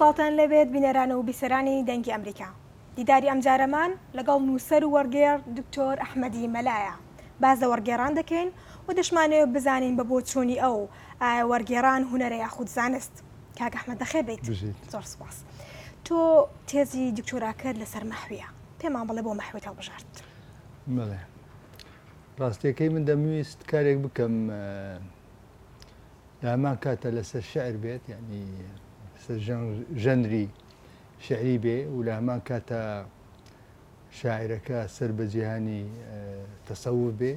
خۆشحاڵتان لەبێت بینەران و بیسەرانی دەنگی ئەمریکا. دیداری ئەمجارەمان لەگەڵ نووسەر و وەرگێڕ دکتۆر ئەحمەدی مەلایە. باز لە وەرگێڕان دەکەین و دەشمانەوە بزانین بە بۆ چوونی ئەو وەرگێڕان هونەرە یاخود زانست. کاک ئەحمەد بەخێر بیت. زۆر سپاس. تۆ تێزی دکتۆراکرد لەسەر مەحویە. پێمان بڵێ بۆ مەحوێت هەڵبژارت. بەڵێ ڕاستیەکەی من دەمویست کارێک بکەم لە هەمان کاتە لەسەر شعر بێت، یعنی ژەنری شعری بێ و لە هەمان کاتە شاعرەکە سەر بە جیهانی تەسەوف بێ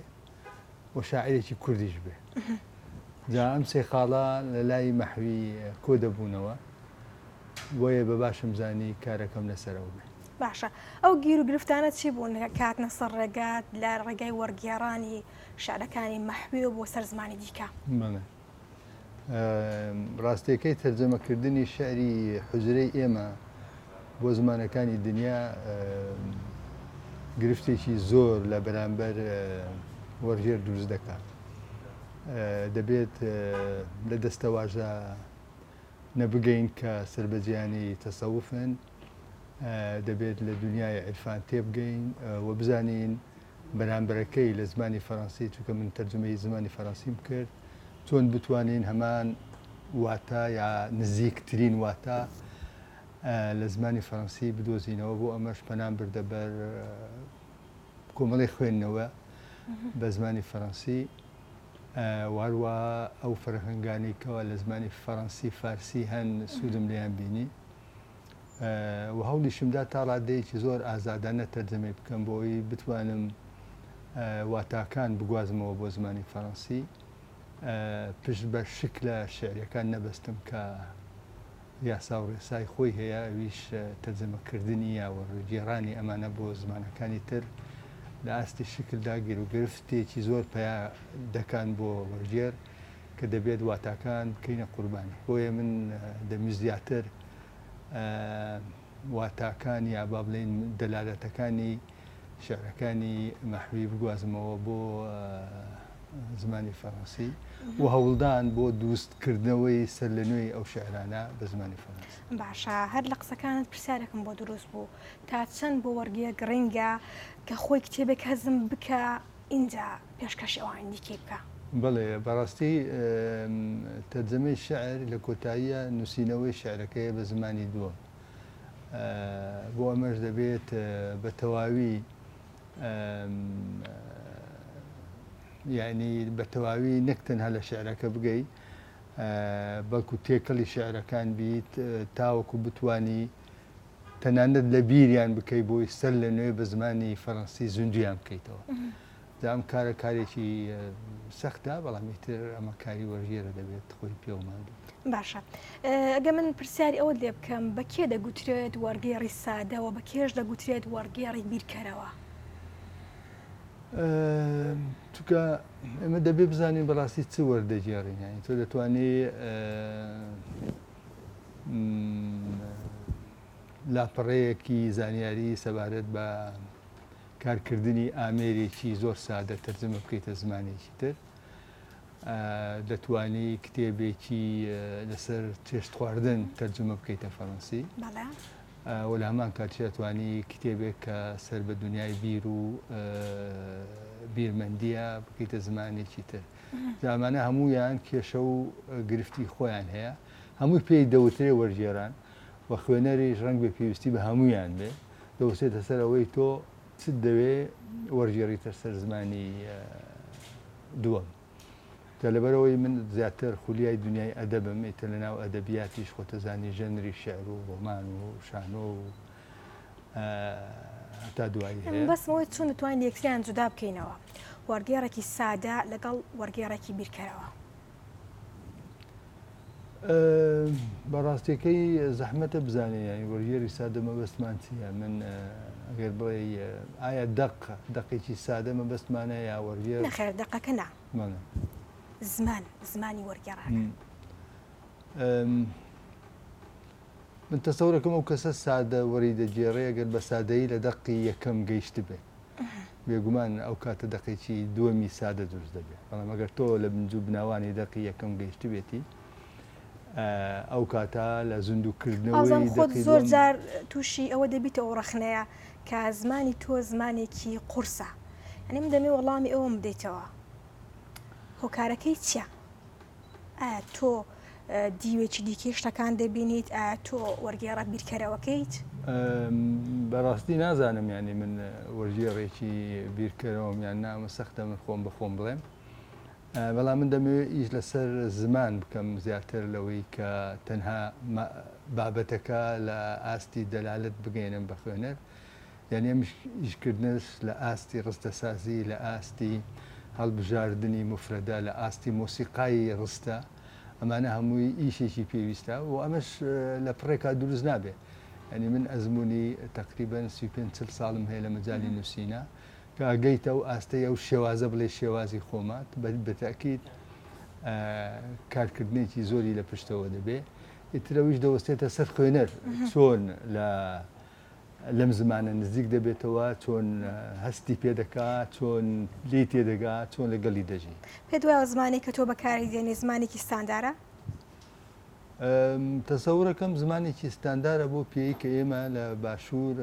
و شاعرێکی کوردیش بێ. جا ئەم سێ خاڵە لە لای مەحوی کۆ دەبوونەوە، بۆیە بە باشم زانی کارەکەم لەسەرەوە بێ. باشە، ئەو گیر و گرفتانە چی بوون کاتنە سەر ڕێگات لە ڕێگای وەرگێڕانی شعرەکانی مەحوی و بۆ سەر زمانی دیکە؟ ڕاستیەکەی تەرجەمەکردنی شعری حوزرەی ئێمە بۆ زمانەکانی دنیا گرفتێکی زۆر لە بەرامبەر وەرگێر دروست دەکات. دەبێت لە دەستەواژە نەبگەین کە سربەجیانی تەسەوفن، دەبێت لە دنیای عرفان تێبگەین و بزانین بەرامبەرەکەی لە زمانی فەڕەنسی، چونکە من تەرجمەی زمانی فەڕەنسیم کرد، چۆن بتوانین هەمان واتە یا نزیکترین واتە لە زمانی فەڕەنسی بدۆزینەوە. بۆ ئەمەش پەنام بردە بەر کۆمەڵی خوێندنەوە بە زمانی فەڕەنسی، واروە ئەو فەرهەنگانی کەەوە لە زمانی فەڕەنسی فارسی هەن سوودم لێیان بینی و هەوڵیشمدا تا ڕادەیەکی زۆر ئازادانە تەرجەمەی بکەم بۆی بتوانم واتاکان بگوازمەوە بۆ زمانی فەڕەنسی، پشت بە شکلە شعرەکان نەبەستم کە یاسا و ڕێسای خۆی هەیە، ئەویش تەرجەمەکردنی یا وەرگێڕانی ئەمانە بۆ زمانەکانی تر لە ئاستی شکلدا گیر و گرفتێکی زۆر پیا دەکان بۆ وەرگێر کە دەبێت واتاکان بکەینە قوربانی. بۆیە من دەمویست زیاتر واتاکان یا با بڵێن دەلالەتەکانی شعرەکانی مەحوی بگوازمەوە بۆ زمانی فەڕەنسی و هەوڵدان بۆ دروستکردنەوەی سەر لە نوێی ئەو شعرانە بە زمانی فەڕەنسی. باشە، هەر لە قسەکانت پرسیارێکم بۆ دروست بوو، تا چەند بۆ وەرگێر گڕینگە کە خۆی کتێبێک هەزم بکە اینجا پێشکەشی ئەوان دیکەی بکە؟ بەڵێ، بەڕاستی تەرجەمەی شعر لە کۆتاییە نووسینەوەی شعرەکەی بە زمانی دووە، بۆ ئەمەش دەبێت بە تەواوی یعنی بە تەواوی نەکتەنها لە شعرەکە بگەی، بەڵکو تێکەڵی شعرەکان بیت تاوەکو بتانی تەنانەت لە بیریان بکەی بۆی سەر لە نوێ بە زمانی فەڕەنسی زوندیان بکەیتەوە. ئەم کارە کارێکی سەختە، بەڵامی تر ئەمە کاری وەرگێرە دەبێت خۆی پێومان بێت. باشە، ئەگە من پرسیاری ئەوە لێ بکەم، بە کێ دەگوترێت وەرگێڕی سادەوە، بە کێش دەگوترێت وەرگێڕی بیرکەرەوە؟ چونکە ئێمە دەبێت بزانین بەڕاستی چ وەردەگێڕین. یانی تۆ دەتوانێت لاپەڕەیەکی زانیاری سەبارەت بە کارکردنی ئامێرێکی زۆر سادە تەرجەمە بکەیتە زمانێکی تر، دەتوانی کتێبێکی لەسەر چێشت خواردن تەرجەمە بکەیتە فەڕەنسی، و لە هەمان کاتیش دەتوانی کتێبێک کە سەر بە دنیای بیر و بیرمەندیە بکەیتە زمانێکی تر. ئەمانە هەموویان کێشە و گرفتی خۆیان هەیە، هەمووی پێی دەوترێ وەرگێڕان و خوێنەریش ڕەنگ بە پێویستی بە هەمویان بێ دەوسێتە سەر ئەوەی تۆ چ دەوێ وەرگێڕیتە سەر زمانی دووەم. لەبەرەوەی من زیاتر خولیای دنیای ئەدەبم، ئیتر لە ناو ئەدەبیاتیش خۆتەزانی ژەنری شعر و ڕۆمان و شانۆ و هەتا دوایی هەیە. بەسمەوەی چۆن دەتوانین یەکتریان جودا بکەینەوە، وەرگێڕێکی سادە لەگەڵ وەرگێڕێکی بیرکەرەوە؟ بەڕاستیەکەی زەحمەتە بزانێ، ینی وەرگێڕی سادە مەبەستمان چییە؟ من ئەگەر بڵێ ئایا دەقێکی سادە مەبەستمانە یا وەرگێڕ؟ نەخێر، دەقەکە نا، زمانی وەرگێڕەکە. من تەسەورەکەم ئەو کەسە سادە وەری دەگێڕێ ئەگەر بە سادەیی لە دەقی یەکەم گەیشت بێت، بێگومان ئەو کاتە دەقێکی دووەمی سادە دروست دەبێت. بەڵام ئەگەر تۆ لە بنجوو بناوانی دەقی یەکەم گەیشت بێتی، ئەو کاتە لە ئازان زیندووکردنەوەی خۆت زۆر جار تووشی ئەوە دەبیتەوە ڕەخنەیە کە زمانی تۆ زمانێکی قورسە، ئەنی من دەمێ وەڵامی ئەوم بدەیتەوە هۆکارەکەی چییە؟ ئایا تۆ دیوێکی دیکە شتەکان دەبینیت، ئایا تۆ وەرگێڕە بیرکەرەوەکەیت؟ بەڕاستی نازانم ینی من وەرگێڕێکی بیرکەرەوەم یان نامە سەختە من خۆم بە خۆم بڵێم، بەڵام من دەمەوێت ئیش لەسەر زمان بکەم زیاتر لەوەی کە تەنها بابەتەکە لە ئاستی دەلالت بگەێنم بە خوێنەر، یعنی ئەم ئیشکردنش لە ئاستی ڕستەسازی، لە ئاستی هەڵبژاردننی مفرەدا، لە ئاستی مۆسیقایی ڕستە، ئەمانە هەمووی ئیشێکی پێویستە و ئەمەش لە پڕێکا دروست نابێ. ینی من ئەزمموی تقریبان 35 ساڵم هەیە لە مەجای نووسینە کە ئەگەیتە و ئاستەی ئەو شێوازە بڵێ شێوازی خۆمات بەتەکیید کارکردنێکی زۆری لە پشتەوە دەبێ، ئیترەویش دەوەستێتە سەر خوێنەر چۆن لەم زمانە نزیک دەبێتەوە، چۆن هەستی پێدەکات، چۆن لی تێدەگات، چۆن لەگەڵی دەژی. پێ دوایە زمانی کە تۆ بەکاری دێنێ زمانێکی ستاندارە؟ تەسەورەکەم زمانێکی ستاندارە بۆ پێی کە ئێمە لە باشوور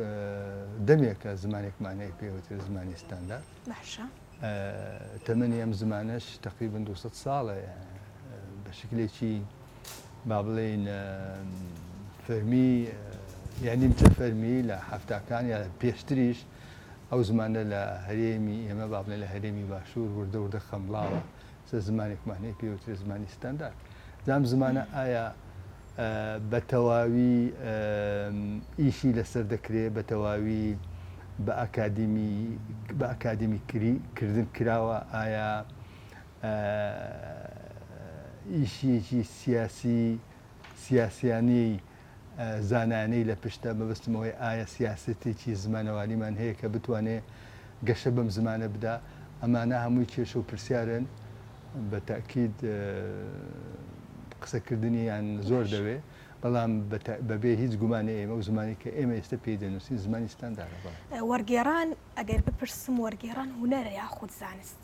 دەمێکە زمانێکمانەیە پێوتر زمانی ستاندار. باشە. تەمەنی ئەم زمانش تقریبن 200 ساڵە بە شکلێکی با بڵێن فەرمی یعنی چە فەرمی لە هەفتاکان یا پێشتریش ئەو زمانە لە هەرێمی ئێمە با بڵێن لە هەرێمی باشوور وردە وردە خەمڵاوە سە زمانێکمانەیە پێوتر زمانی ستاندار. زام زمانە ئایا بە تەواوی ئیشی لەسەر دەکرێت، بە تەواوی بە ئەکادمی کردن کراوە، ئایا ئیشیەکی سیاسیانی زانانەی لە پشتە مەبستمەوەی ئایا سیاستێکی زمانەوانیمان هەیە کە بتوانێت گەشە بەم زمانە بدا، ئەمانە هەمووی کێشە و پرسیارن بە تاکید قسەکردنیان زۆر دەوێ، بەڵام بەبێ هیچ گومانە ئێمە و زمانی کە ئێمە ئێستا پێی دەنووسین زمانی ستاندارە. وەرگێڕان ئەگەر بپرسم وەرگێڕان هونەرە یاخود زانست؟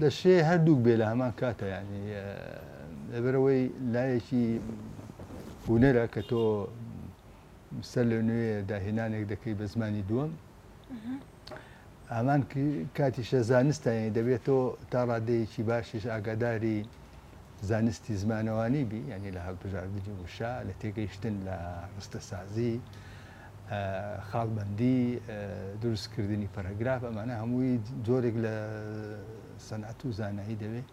دەشێ هەردووک بێ لە هەمان کاتە، ینی لەبەرەوەی لایەکی هونەرە کە تۆ سەر لە نوێ داهێنانێک دەکەی بە زمانی دووەم، ئەمان کاتیشە زانستە، یعنی دەبێتەوە تا ڕادەیەکی باشیش ئاگاداری زانستی زمانەوانی بی، ینی لە هەڵبژاردننی وشە، لە تێگەیشتن لە ڕستەسازی، خاڵبەندی، دروستکردنی پەرەگراف، ئەمانە هەمووی جۆرێک لە سەنعەت و زانایی دەوێت،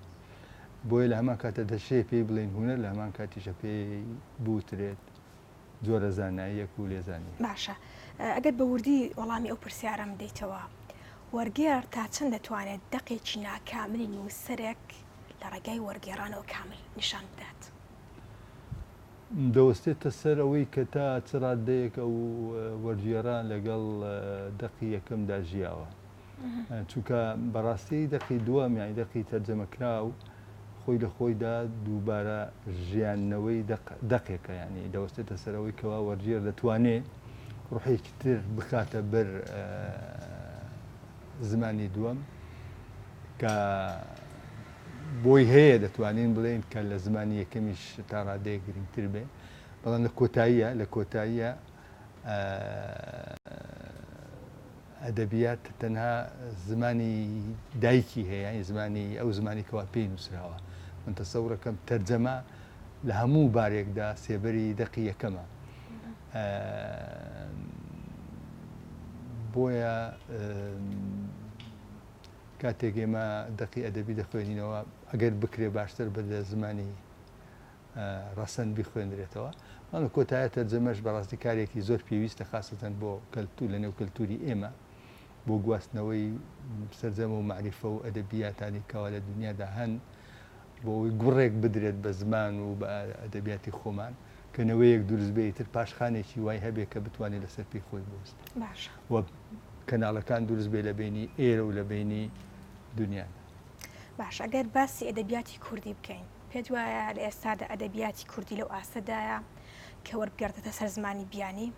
بۆیە لە هەمان کاتە دەشێ پێی بڵێن هونەر، لە هەمان کاتیشە پێی بوترێت جۆرە زاناییەک و لێزانی. باشە، ئەگەر بە وردی وەڵامی ئەو پرسیارەم بدەیتەوە، وەرگێڕ تا چەند دەتوانێت دەقێکی ناکاملی نووسەرێک لە ڕێگای وەرگێڕانەوە کامل نیشان بدات؟ دەوەستێتە سەر ئەوەی کە تا چ ڕادەیەک ئەو وەرگێڕان لەگەڵ دەقی یەکەمدا ژیاوە، چونکە بەڕاستی دەقی دووەم یانی دەقی تەرجەمەکراو خۆی لە خۆیدا دووبارە ژیاننەوەی دەقێکە، ینی دەوەستێتە سەرەوەی کەوا وەرگێڕ دەتوانێت ڕوحێکی تر بخاتە بەر زمانی دووەم کە بۆی هەیە دەتوانین بڵێن کە لە زمانی یەکەمیش تا ڕادەیە گرنگتر بێ، بەڵام لە کۆتاییە ئەدەبیات تەنها زمانی دایکی هەیە، زمانی ئەو زمانی کەوا پێی نووسراوە. من تەسەورەکەم تەرجەمە لە هەموو بارێکدا سێبەری دەقی یەکەمە، بۆیە کاتێک ئێمە دەقی ئەدەبی دەخوێنینەوە ئەگەر بکرێ باشتر بە لە زمانی ڕەسەن بیخوێنرێتەوە، لە کۆتایە تەرجەمەش بەڕاستی کارێکی زۆر پێویستە، خاستەن بۆ کەلتور لە نێو کەلتوری ئێمە، بۆ گواستنەوەی سەرجەمە و معریفە و ئەدەبیاتانی کەوا لە دنیادا هەن، بۆ ئەوی گوڕێک بدرێت بە زمان و بە ئەدەبیاتی خۆمان، کەنەوەیەک دروست بێ تر پاشخانێکی وای هەبێ کە بتوانێت لەسەر پێی خۆی بوەست و کەناڵەکان دروست بێ لە بینی ئێرە و لە بینی دنیا. باش، ئەگەر باسی ئەدەبیاتی کوردی بکەین، پێت وایە لە ئێستادا ئەدەبیاتی کوردی لەو ئاسەدایە کە وەربگێڕێتە سەر زمانی بیانی؟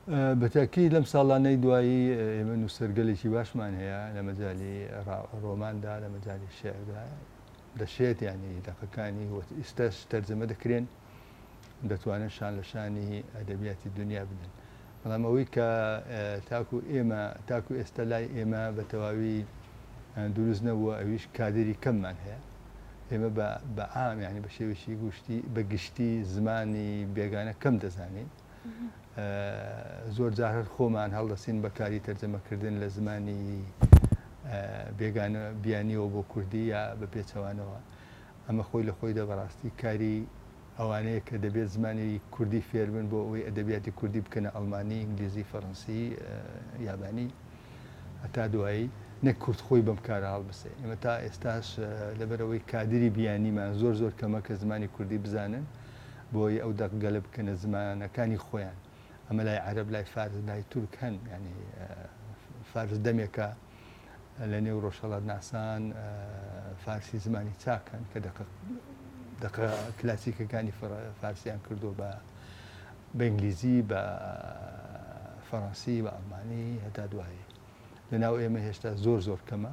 بەتاکی لەم ساڵانەی دوایی ئێمە نووسەرگەلێکی باشمان هەیە لە مەجای ڕۆماندا لە مەجای شێعردا دەشێت ینی دەقەکانی ئێستاش تەرجەمە دەکرێن دەتوانن شان لە شانی ئەدەبیاتی دنیا بدەن بەڵام ئەوەی کە تاکو ئێستا لای ئێمە بە تەواوی دروست نەبووە ئەویش کادری کەممان هەیە ئێمە بە عام ینی بە شێوەشی بە گشتی زمانی بێگانە کەم دەزانین زۆر جار خۆمان هەڵدەسین بەکاری تەرجەمەکردن لە زمانی بێگانە بیانیەوە بۆ کوردی یا بە پێچەوانەوە ئەمە خۆی لە خۆیدا بەڕاستی کاری ئەوانەیە کە دەبێت زمانی کوردی فێربن بۆ ئەوەی ئەدەبیاتی کوردی بکەنە ئەڵمانی ئینگلیزی فەڕەنسی یابانی هەتا دوایی نەک کورد خۆی بەم کارە هەڵبسێ ئێمە تا ئێستاش لەبەرەوەی کادری بیانیمان زۆر کەمە کە زمانی کوردی بزانن بۆی ئەو دەقگەلە بکەنە زمانەکانی خۆیان ئەمە لای عەرەب لای فارس لای تورک هەن ینی فارس دەمێکە لە نێو ڕۆژهەڵات ناسان فارسی زمانی چاکەن کە دەقە کلاسیکەکانی فارسیان کردو بە ئینگلیزی بە فەڕەنسی بە ئەڵمانی هەتا دوایی لەناو ئێمە هێشتا زۆر کەمە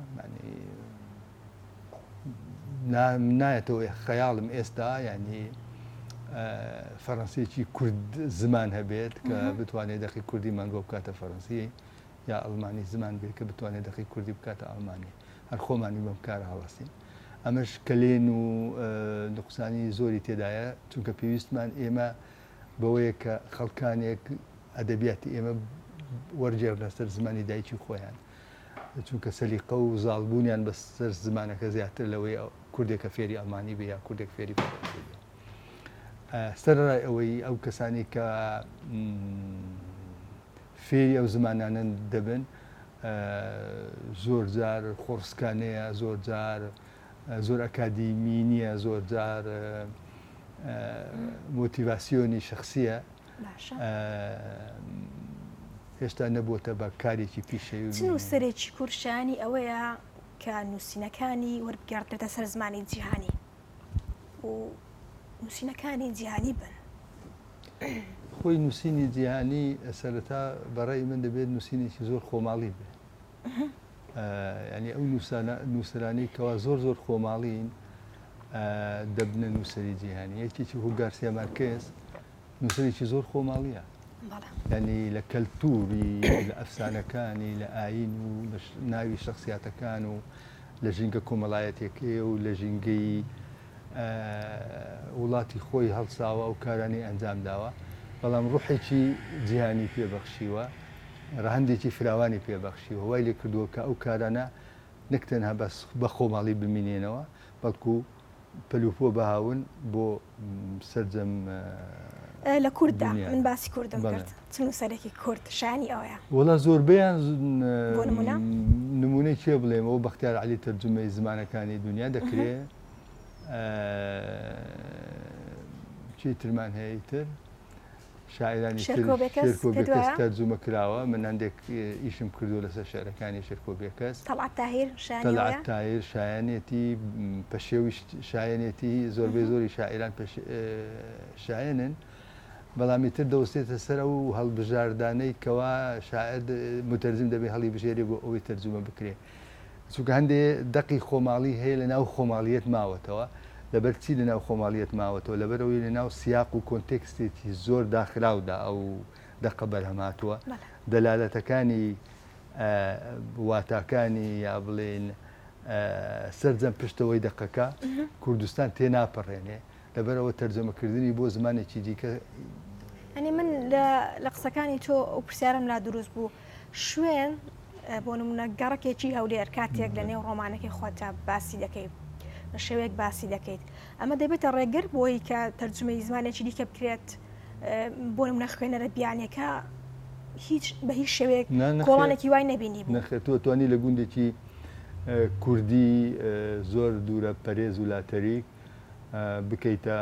نایەتەوە خەیاڵم ئێستا ینی فەڕەنسیەکی کورد زمان هەبێت کە بتوانێت دەقی کوردی مانگۆ بکاتە فەڕەنسی یا ئەڵمانی زمان بێت کە بتوانێت دەقی کوردی بکاتە ئەڵمانی هەر خۆمانی بەم کارە هەڵەستین ئەمەش کلێن و نقصانی زۆری تێدایە چونکە پێویستمان ئێمە بەوەیە کە خەڵکانێک ئەدەبیاتی ئێمە وەرجێر لەسەر زمانی دایکی خۆیان چونکە سەلیقە و زاڵبوونیان بەسەر زمانەکە زیاتر لەوەی کوردێکە فێری ئەڵمانی بێ یا کوردێک فێری فەڕەنسی بێ سەرڕای ئەوەی ئەو کەسانی کە فێری ئەو زمانانە دەبن زۆر جار خۆڕسکانەیە زۆر ئەکادیمی نییە زۆر جار مۆتیڤاسیۆنی شخصیە هێشتا نەبووتە بە کارێکی پیشەوی چ نووسەرێکی کورشانی ئەوەیە کە نووسینەکانی وەربگەڕێتە سەر زمانی جیهانی و نووسینەکانی جیهانی بن خۆی نووسینی جیهانی سەرەتا بەڕێی من دەبێت نووسینێکی زۆر خۆماڵی بێت ینی ئەو نووسرانی کەوا زۆر خۆماڵین دەبنە نووسری جیهانی یەکێکی هو گارسیا مارکێز نووسێکی زۆر خۆماڵیە ینی لە کەلتوری لە ئەفسانەکانی لە ئاین و ناوی شخصیاتەکان و لە ژینگە کۆمەڵایەتێکی و لە ژینگەی وڵاتی خۆی هەڵساوە و کارانی ئەنجام داوە بەڵام ڕوحێکی جیهانی پێبەخشیوە ڕەهەندێکی فراوانی پێبەخشیوە وای لێ کردووە کە ئەو کارانە نەک تەنها بەس بە خۆماڵی بمینێنەوە بەڵکو پەلوپۆ بەهاون بۆ سەرجەم لە کووردا من باسی کوردم کرد چ نووسەرێکی کورد شانی ئەوەیە وەڵا زۆربەیان نمونەی چێ بڵێم ئەو بەختیار عەلی تەرجمەی زمانەکانی دنیا دەکرێت چی ترمان هەیە تر شاعرانی شێرکۆبێکەس تەرجمە کراوە من هەندێک ئیشم کردو لەسەر شێعرەکانی شێرکۆبێکەس تەڵعەت تاهیر شایەنێتی پەشێوی شایەنێتی زۆربەی زۆری شاعران شایەنن بەڵامی تر دەوەستێتە سەر ئەو هەڵبژاردانەی کەوا شاعر متەرجم دەبێ هەڵی بژێری بۆ ئەوەی تەرجمە بکرێ چونکە هەندێ دەقی خۆماڵی هەیە لە ناو خۆماڵیەت ماوەتەوە لەبەر چی لە ناو خۆماڵیەت ماوەتەوە لەبەرەوەی لە ناو سیاق و کۆنتێکستێکی زۆر داخراودا ئەو دەقە بەرهەماتوە دەلالەتەکانی واتاکانی یا بڵێن سەرجەم پشتەوەی دەقەکە کوردستان تێناپەڕێنێ لەبەرەوە تەرجەمەکردنی بۆ زمانێکی دیکە ئەنی من لە قسەکانی تۆ ئەو پرسیارم لا دروست بوو شوێن بۆ نمونە گەڕەکێکی هەولێر کاتێک لە نێو ڕۆمانەکەی خۆتا باسی دەکەیت لە شێوەیەک باسی دەکەیت ئەمە دەبێتە ڕێگر بۆی کە تەرجمەی زمانێکی دیکە بکرێت بۆ نمونە خوێنەرە بیانێکە بە هیچ شێوەیەک کۆڵانێکی وای نەبینی بوو نەخێت تۆ توانی لە گوندێکی کوردی زۆر دوورە پەرێز و لاتەریک بکەیتە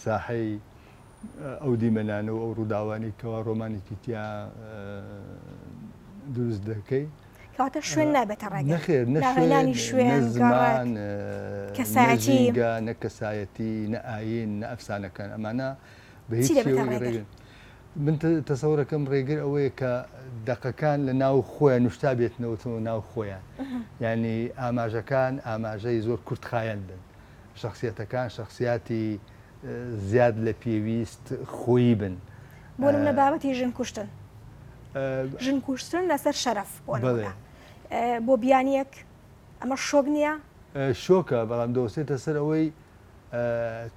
ساحەی ئەو دیمەنانە و ئەو ڕووداوانی کەوا ڕۆمانێکی تیا دروست دەکەی کەواتە شوێن نابێتە ڕێگر نەخێر ناهێنانی شوێن زمان کەسایەتی نە کەسایەتی نە ئاین نە ئەفسانەکان ئەمانە بە هیچ من تەسەورەکەم ڕێگر ئەوەیە کە دەقەکان لە ناو خۆیان نوشتا بێتنەوەتەوە ناو خۆیان ینی ئاماژەکان ئاماژەی زۆر کورتخایەن بن شخصیەتەکان شخصیاتی زیاد لە پێویست خۆیی بن بۆ نمونە بابەتی ژن کوشتن ژن کوشتن لەسەر شەرەف بۆ بیانیەک ئەمە شۆک نییە شۆکە بەڵام دەوسێتە سەر ئەوەی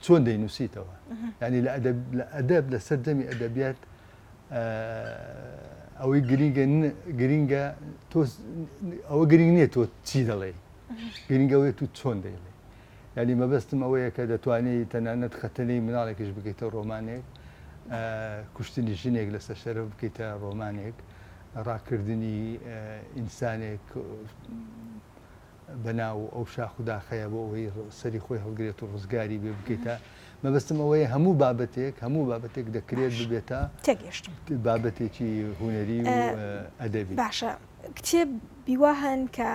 چۆن دەینووسیتەوە ینی لە ئەدەب لە سەر جەمی ئەدەبیات ئەوەی گرینگە ئەوە گرنگ نییە تۆ چی دەڵێ گرنگەوەی تو چۆن دەیڵێ ینی مەبەستم ئەوەیە کە دەتوانێت تەنانەت خەتەنەی مناڵێکیش بکەیتە ڕۆمانێک کوشتنی ژنێک لەسەر شەرەف بکەیتە ڕۆمانێک ڕاکردنی ئینسانێک بەناو ئەو شاخوداخەیە بۆ ئەوەی سەری خۆی هەڵگرێت و ڕزگاری بێ بکەیتە مەبەستم ئەوەیە هەموو بابەتێک دەکرێت ببێتە تێگەشتم بابەتێکی هوەری و ئەدەبی باشە کتێب بیوا هەن کە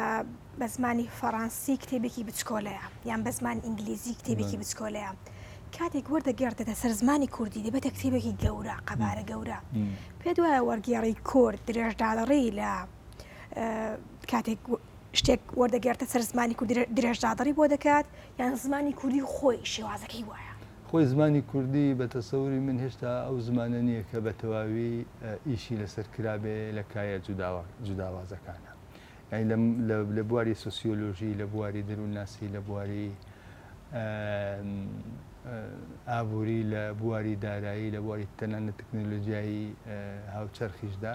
بە زمانی فەڕەنسی کتێبێکی بچکۆلەیە یان بە زمانی ئینگلیزی کتێبێکی بچکۆلەیە کاتێک وەردەگەردێتە سەر زمانی کوردی دەبێتە کتێبێکی گەورە قەبارە گەورە پێ دوایە وەرگێڕی کورد درێژدادەڕی لە کاتێک شتێک وەردەگەێتە سەر زمانی کوردی درێژدادەڕی بۆ دەکات یان زمانی کوردی خۆی شێوازەکەی وایە خۆی زمانی کوردی بە تەسەوری من هێشتا ئەو زمانە نییە کە بە تەواوی ئیشی لەسەر کرابێ لە کایە جوداوازەکانە لە بواری سۆسیۆلۆژی لە بواری دەروونناسی لە بواری ئابووری لە بواری دارایی لە بواری تەنانە تەکنۆلۆژیایی هاوچەرخیشدا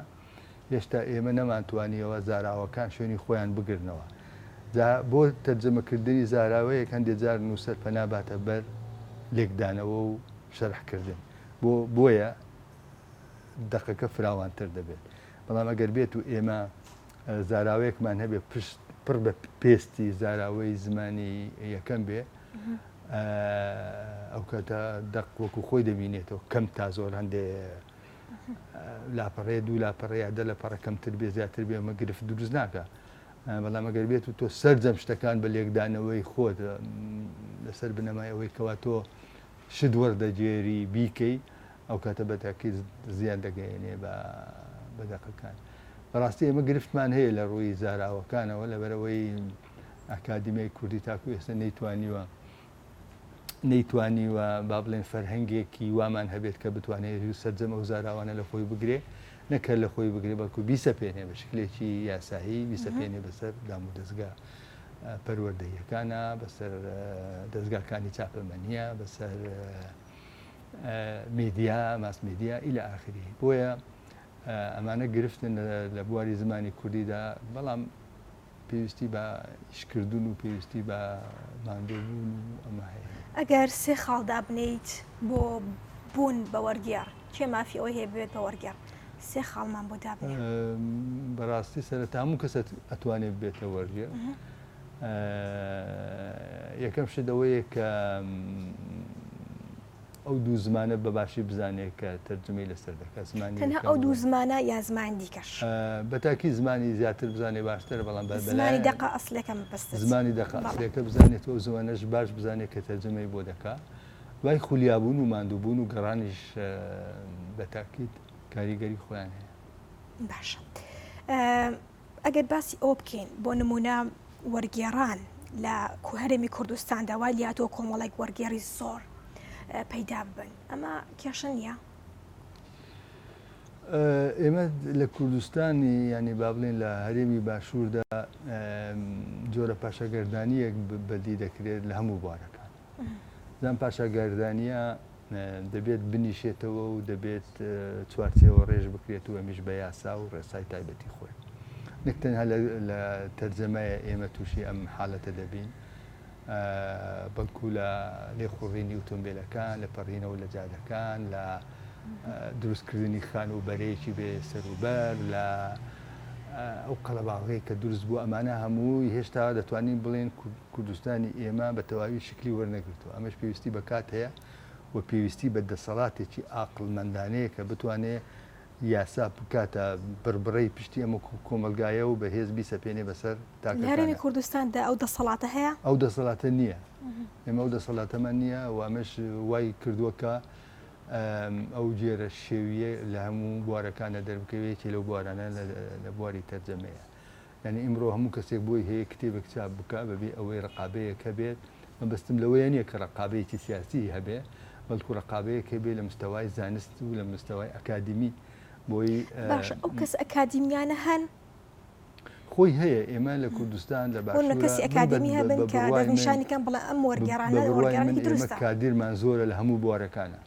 هێشتا ئێمە نەمانتوانیەوە زاراوەکان شوێنی خۆیان بگرنەوە بۆ تەرجەمەکردنی زاراوەیەک هەندێک جار نووسەر پەناباتە بەر لێکدانەوە و شەرحکردن بۆیە دەقەکە فراوانتر دەبێت بەڵام ئەگەر بێت و ئێمە زاراوەیەکمان هەبێ پڕ بە پێستی زاراوەی زمانی یەکەم بێ ئەو کاتە دەق وەکو خۆی دەبینێتەوە کەم تا زۆر هەندێ لاپەڕێ دوو لاپەڕەیە دە لە پەڕەکەمتر بێ زیاتر بێ ئەمە گرفت دروست ناکە بەڵام ئەگەر بێت و تۆ سەرجەم شتەکان بە لێکدانەوەی خۆت لەسەر بنەمایەوەی کەوا تۆ شت وەردەگێری بیکەی ئەو کاتە بەتاکی زیان دەگەیەنێ بە دەقەکان بەڕاستی ئێمە گرفتمان هەیە لە ڕووی زاراوەکانەوە لەبەرەوەی ئاکادیمیای کوردی تاکو ئێستا نەیتوانیوە با بڵێن فەرهەنگێکی وامان هەبێت کە بتوانێت سەرجەمە و زاراوانە لە خۆی بگرێ نەکە لە خۆی بگرێ بەڵکو بیسەپێنێ بە شکلێکی یاسایی بیسەپێنێ بەسەر دام و دەستگا پەروەردەییەکانە بەسەر دەستگاکانی چاپەمەنیە بەسەر میدیا ماس میدیا ئیلە ئاخری بۆیە ئەمانە گرفتن لە بواری زمانی کوردیدا بەڵام پێویستی بە ئیشکردن و پێویستی بە ماندووبوون ئەمە هەیە ئەگەر سێ خاڵدا بنیت بۆ بوون بە وەرگێڕ کێ مافی ئەوەی هەیە بێت بە وەرگێڕ سێ خاڵمان بۆ دابنێ بەڕاستی سەرەتا هەموو کەسە ئەتوانێت بێتە وەرگێڕ یەکەم شت ئەوەیە کە ئەو دوو زمانە بەباشی بزانێت کە تەرجمەی لەسەر دەکات زمانی تەنها ئەو دوو زمانە یا زمان دیکەش بەتاکی زمانی زیاتر بزانێ باشترە بەڵام زمانی دەقە ئەسلەکەم بەست زمانی دەقە ئەسلەکە بزانێت ئەو زمانەش باش بزانێت کە تەرجمەی بۆ دەکات وای خولیابوون و ماندووبوون و گەڕانیش بەتاکیت کاریگەری خۆیان هەیە باشە ئەگەر باسی ئەو بکەین بۆ نمونە وەرگێڕان لە هەرێمی کوردستاندا وای لاتۆ کۆمەڵێک وەرگێڕی زۆر پەیدا ببن ئەمە کێشە نییە ئێمە لە کوردستانی ینی با بڵێن لە هەرێمی باشووردا جۆرە پاشەگەردانیەک بەدی دەکرێت لە هەموو بوارەکان زان پاشەگەردانیە دەبێت بنیشێتەوە و دەبێت چوارچێوە ڕێژ بکرێت و ئەمیش بە یاسا و ڕێسای تایبەتی خۆی نەکتەنها لە تەرجەمەیە ئێمە تووشی ئەم حاڵەتە دەبین بەڵکو لە لێخوڕینی ئۆتۆمبیلەکان لە پەڕینەوە لە جادەکان لە دروستکردنی خان و بەرەیەکی بێ سەروبەر لە ئەو قەڵەباغەی کە دروست بوو ئەمانە هەمووی هێشتا دەتوانین بڵێن کوردستانی ئێمە بە تەواوی شکلی وەرنەگرتووە ئەمەش پێویستی بە کات هەیە و پێویستی بە دەسەڵاتێکی ئاقڵمەندانەیە کە بتوانێت یاسا بکاتە بربڕی پشتی ئەمە کۆمەلگایە و بەهێز بیسەپێنێ بەسەر هەرێمی کوردستاندا ئەو دەسەڵاتە هەیە ئەو دەسەڵاتە نییە ئێمە ئەو دەسەڵاتەمان نییە و ئەمەش وای کردووە کە ئەو جێرە شێویە لە هەموو بوارەکانە دەربکەوێتی لەو بوارانە لە بواری تەرجەمەیە. یعنی ئیمڕۆ هەموو کەسێک بۆی هەیە کتێبێک چاپ بکە بەبێ ئەوەی ڕقابەیەکە بێت مەبەستم لەوەیە نییە کە ڕقابەیەکی سیاسی هەبێ بەڵکو ڕقابەیەک هەبێ لە مستەوای زانست و لە مستەوای ئەکادمی بۆی باش ئەو کەس ئەکادیمیانە هەن خۆی هەیە ئێمە لە کوردستان لە باشە کەسی ئەکادمی هەبن کە دەرنیشانیکەم بڵێ ئەم وەرگێڕانە وەرگێڕانی دروستە کادیرمان زۆرە لە هەموو بوارەکانە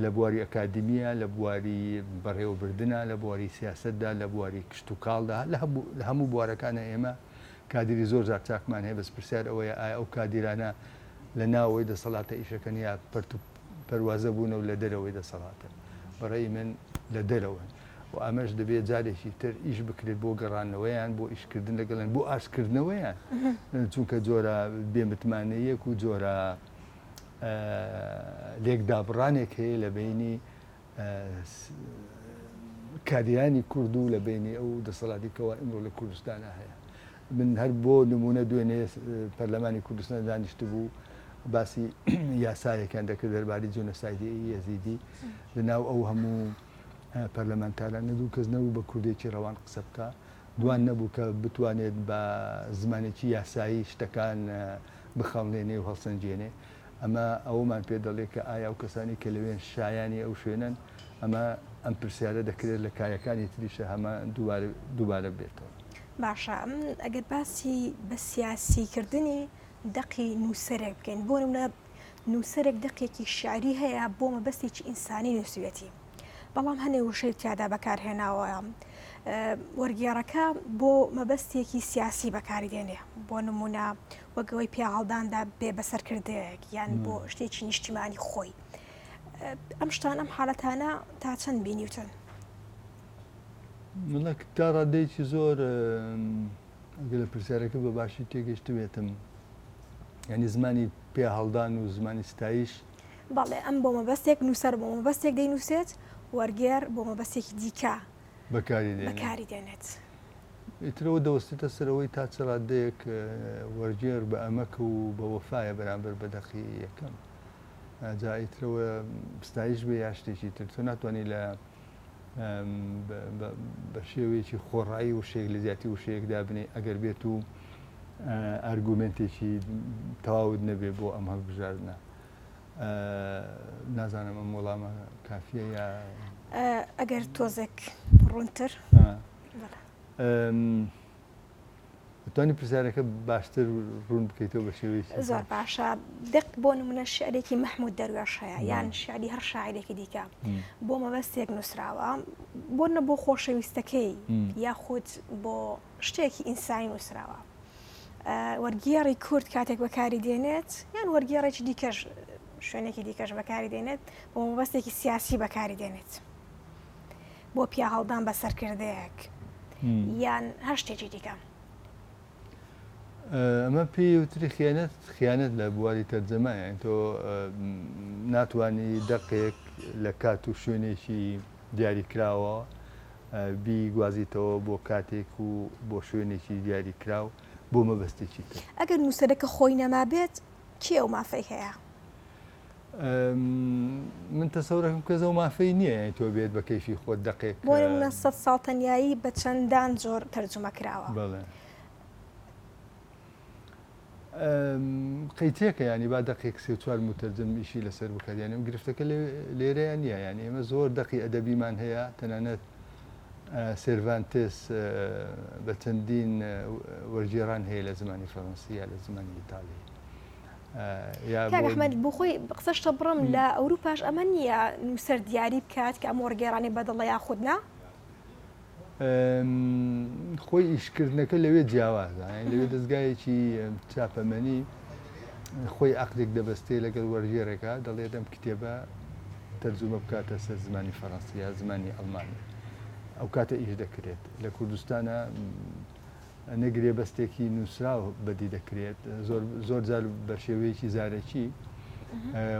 لە بواری ئەکادمیە لە بواری بەڕێوەبردنە لە بواری سیاستدا لە بواری کشت و کاڵدا لە هەموو بوارەکانە ئێمە کادری زۆر زار چاکمان هەیە بەس پرسیار ئەوەیە ئایا ئەو کادیرانە لە ناوەوەی دەسەڵاتە ئیشەکەن یا پەروازە بوونە و لە دەرەوەی دەسەڵاتە بەڕێی من لە دەرەوە و ئەمەش دەبێت جارێکی تر ئیش بکرێت بۆ گەڕانەوەیان بۆ ئیشکردن لەگەڵن بۆ ئاشکردنەوەیان چونکە جۆرە بێمتمانەیەک و جۆرە لێکدابڕانێک هەیە لە بینی کاریانی کورد و لە بینی ئەو دەسەڵاتیکەوە ئەمڕۆ لە کوردستانە هەیە من هەر بۆ نمونە دوێنێ پەرلەمانی کوردستان دانیشت بوو باسی یاسایەکان دەکرد دەربارەی جۆنۆسایدی یەزیدی لەناو ئەو هەموو پەرلەمانتارانە دوو کەس نەبوو بە کوردێکی ڕەوان قسە بکە دوان نەبوو کە بتوانێت بە زمانێکی یاسایی شتەکان بخەڵێنێ و هەڵسەنجێنێ ئەمە ئەومان پێ دەڵێ کە ئایا ئەو کەسانی کە لەوێن شایانی ئەو شوێنن ئەمە ئەم پرسیارە دەکرێت لە کایەکانی تریشە هەمە دووبارە بێتەوە. باشە ئەگەر باسی بە سیاسیکردنی دەقی نووسەرێک بکەین بۆ نمونە نووسەرێک دەقێکی شعری هەیە بۆ مەبەستێکی ئینسانی نووسوێتی بەڵام هەنێ وشەی تیادا بەکارهێناوە وەرگێڕەکە بۆ مەبەستێکی سیاسی بەکاری دێنێ بۆ نمونە وەگەوەی پیا هەڵداندا بێ بەسەرکردەیەک یان بۆ شتێکی نیشتیمانی خۆی ئەم شتان ئەم حاڵەتانە تا چەند بینیوتن مڵە تا ڕادەیەکی زۆر ئەگەر لە پرسیارەکە بە باشی تێگەشت بێتم یعنی زمانی پیا هەڵدان و زمانی ستایش بەڵێ ئەم بۆ مەبەستێک نووسەر بۆ مەبەستێک دەینووسێت وەرگێر بۆ مەبەستێکی دیکە بەکاری دێنێت ئیترەوە دەوەستێتە سەرەوەی تا چ ڕادەیەک وەرگێر بە ئەمەکە و بە وەفایە بەرامبەر بە دەقی یەکەم جا ئیترەوە ستایش بێ یا شتێکی تر تۆ ناتوانانی لە بە شێوەیەکی خۆڕایی و شێک لە زیاتی و شەیەکدا بنێ ئەگەر بێت و ئارگومنتێکی تەواوت نەبێ بۆ ئەم هەڵبژاردنە نازانم ئەم وەڵامە کافیە یا ئەگەر تۆزێک ڕوونتر توانی پرسیارەکە باشتر ڕوون بکەیتەوە بە شێوەیەکی زۆر باشە دق بۆ نمونە شعرێکی مەحموود دەروێش هەیە یان شعری هەر شاعرێکی دیکە بۆ مەبەستێک نووسراوە بۆ نە بۆ خۆشەویستەکەی یاخود بۆ شتێکی ئینسانی نووسراوە وەرگێڕی کورد کاتێک بەکاری دێنێت یان وەرگێڕێکی دیکەش شوێنێکی دیکەش بەکاری دێنێت بۆ مەبەستێکی سیاسی بەکاری دێنێت بۆ پیا هەڵدان بە سەرکردەیەک یان هەر شتێکی دیکە ئەمە پێی وتری خیانەت لە بواری تەرجەمایە تۆ ناتوانانی دەقێک لە کات و شوێنێکی دیاریکراوە بیگوازیتەوە بۆ کاتێک و بۆ شوێنێکی دیاریکراو بۆ مەبەستێکی تر ئەگەر نووسەرەکە خۆی نەما بێت کێ ئەو مافەی هەیە من تەسەورەکەم کە زەو مافەی نییە یانی تۆ بێت بە کەیفی خۆت دەقێک بۆ نمونە 100 ساڵ تەنیایی بە چەندان زۆر تەرجمە کراوە بەڵێ قەیتێکە ینی با دەقێک سێ چوار متەرجم ئیشی لەسەر بکات ینی گرفتەکە لێرەیە نییە ینی ئێمە زۆر دەقی ئەدەبیمان هەیە تەنانەت سێرڤانتس بە چەندین وەرگێڕان هەیە لە زمانی فەڕەنسی یا لە زمانی ئیتاڵی ئەحمەد بۆ خۆی قسەشتە بڕم لە ئەوروپاش ئەمە نییە نووسەر دیاری بکات کە ئەم وەرگێڕانی بەدڵە یاخودنا خۆی ئیشکردنەکە لەوێ جیاوازە لەوێ دەستگایەکی چاپەمەنی خۆی عەقدێک دەبەستێ لەگەڵ وەرگێڕێکە دەڵێت ئەم کتێبە تەرجمە بکاتە سەر زمانی فەڕەنسی یا زمانی ئەڵمانی ئەو کاتە ئیش دەکرێت لە کوردستانە نەگرێ بەستێکی نووسراو بەدی دەکرێت زۆر جار بە شێوەیەکی زارەکی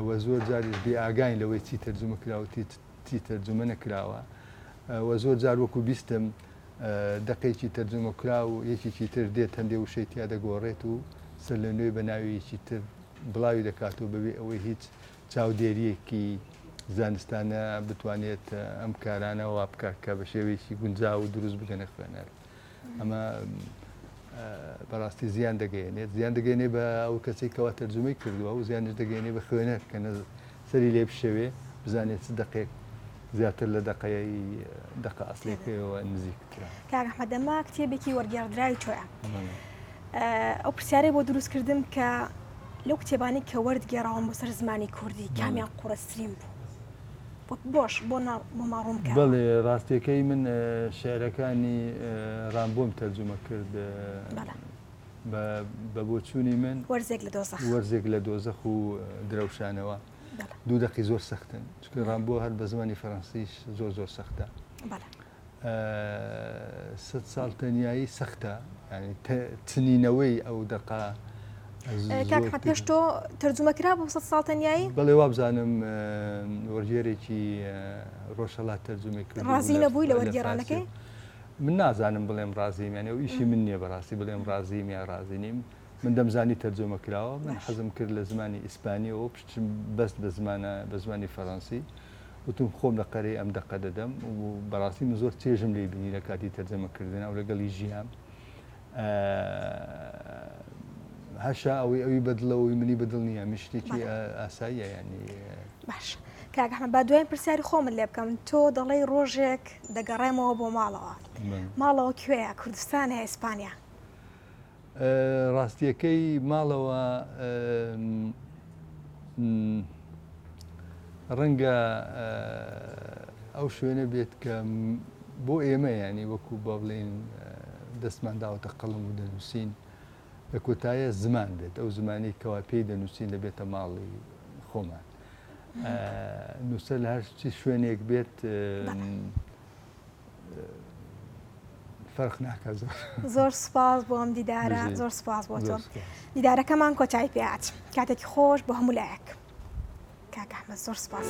و زۆر جاریش بێ ئاگاین لەوەی چی تەرجمە کراوە چی تەرجمە نەکراوە و زۆر جار وەکو بیستم دەقێکی تەرجمە کرا و یەکێکی تر دێت هەندێ وشەی تیا دەگۆڕێت و سەر لە نوێ بە ناویەکی تر بڵاوی دەکات و بەبێ ئەوەی هیچ چاودێریەکی زانستانە بتوانێت ئەم کارانە وا بکات کە بە شێوەیەکی گونجاو و دروست بگەنە خوێنەر. ئەمە بەڕاستی زیان دەگەێنێت زیان دەگەێنێ بە ئەو کەسێک کەوا تەرجمەی کردووە و زیانش دەگەێنێ بە خوێنەر کە سەری لێ بشەوێ بزانێت دقێک زیاتر لە دقە ئەسلێکەوە نزیکترا. کاک ئەحمەد ئەمە کتێبێکی وەرگێڕدراوی تۆیە. ئەو پرسیارەی بۆ دروست کردم کە لەو کتێبانی کە وەردگێڕاوم بۆ سەر زمانی کوردی کامیان قوڕەسترین بوو بۆش بۆ ماڕوم کە بەڵێ ڕاستیەکەی من شێعرەکانی ڕامبۆم تەرجمە کرد بە بۆچوونی من وەرزێک لە دۆزەخ و درەوشانەوە دوو دەقی زۆر سەختن چکە ڕامبۆ هەر بە زمانی فەڕەنسیش زۆر سەختە. 100 ساڵ تەنیایی سەختە ینی چنینەوەی ئەو دەقا پێش تۆ تەرجمەکرا بۆ 100 ساڵ تەنیایی؟ بەڵێ وابزانم وەرگێرێکی ڕۆژهەڵات تەرجمەی کرد. ڕازی نەبووی لە وەرگێڕانەکەی؟ من نازانم بڵێم ڕازیم یانێ و ئیشی من نییە بەڕاستی بڵێم ڕازیم یا ڕازی نیم. من دەمزانی تەرجمە کراوە من حەزم کرد لە زمانی ئیسپانی و پشتم بەست بە زمانی فەڕەنسی وتم خۆم لە قەرەی ئەم دەقە دەدەم و بەڕاستی من زۆر چێژم لێ بینی لە کاتی تەرجمەکردن ئەو لەگەڵی ژیان هەشا ئەوی بەدڵەوەی منی بەدڵ نییە مشتێکی ئاساییە ینی. باش کاک ئەحمەد با دوایین پرسیاری خۆمت لێ بکەم تۆ دەڵێی ڕۆژێک دەگەڕێمەوە بۆ ماڵەوە کوێیە کوردستان هەیە ئیسپانیا؟ ڕاستیەکەی ماڵەوە ڕەنگە ئەو شوێنە بێت کە بۆ ئێمە ینی وەکو بە بڵێن دەستمان داوەتە قەڵم و دەنووسین لە کۆتایە زمان بێت ئەو زمانی کەوا پێی دەنووسین دەبێتە ماڵی خۆمان. نووسەر لە هەرچی شوێنێک بێت فەرق ناکات. زۆر سوپاس بۆ ئەم دیدارە زۆر سوپاس بۆ تۆ. دیدارەکەمان کۆتایی پێهات کاتێکی خۆش بۆ هەموو لایەک. کاک ئەحمەد زۆر سوپاس.